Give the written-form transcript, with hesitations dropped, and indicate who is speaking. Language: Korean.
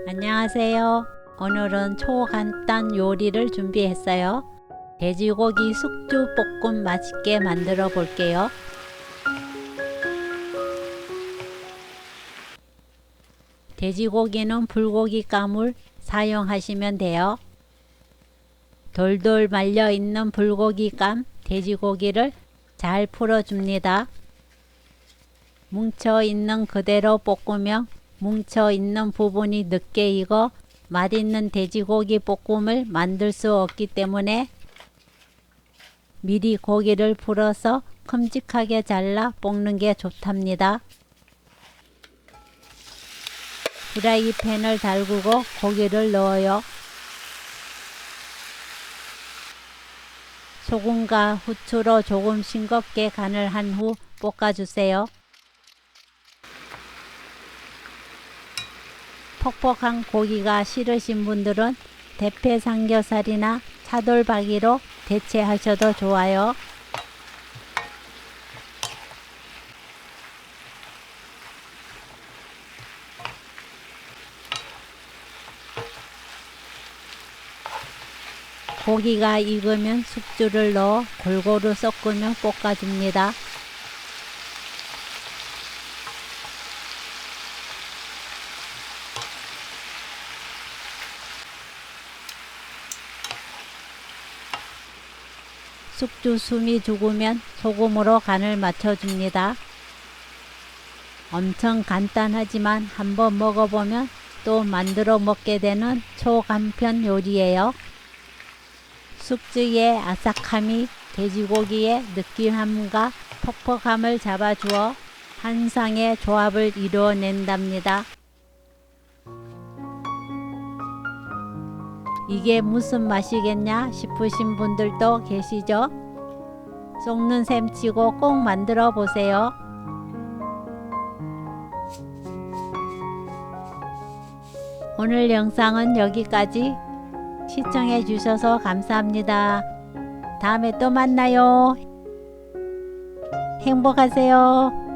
Speaker 1: 안녕하세요. 오늘은 초간단 요리를 준비했어요. 돼지고기 숙주 볶음 맛있게 만들어 볼게요. 돼지고기는 불고기 가물 사용하시면 돼요. 돌돌 말려 있는 불고기 감 돼지고기를 잘 풀어줍니다. 뭉쳐 있는 그대로 볶으면 뭉쳐 있는 부분이 늦게 익어 맛있는 돼지고기 볶음을 만들 수 없기 때문에 미리 고기를 풀어서 큼직하게 잘라 볶는 게 좋답니다. 프라이팬을 달구고 고기를 넣어요. 소금과 후추로 조금 싱겁게 간을 한 후 볶아주세요. 퍽퍽한 고기가 싫으신 분들은 대패 삼겹살이나 차돌박이로 대체하셔도 좋아요. 고기가 익으면 숙주를 넣어 골고루 섞으며 볶아줍니다. 숙주 숨이 죽으면 소금으로 간을 맞춰줍니다. 엄청 간단하지만 한번 먹어보면 또 만들어 먹게 되는 초간편 요리예요. 숙주의 아삭함이 돼지고기의 느끼함과 퍽퍽함을 잡아주어 한상의 조합을 이루어낸답니다. 이게 무슨 맛이겠냐 싶으신 분들도 계시죠? 쏙는 셈 치고 꼭 만들어 보세요. 오늘 영상은 여기까지. 시청해 주셔서 감사합니다. 다음에 또 만나요. 행복하세요.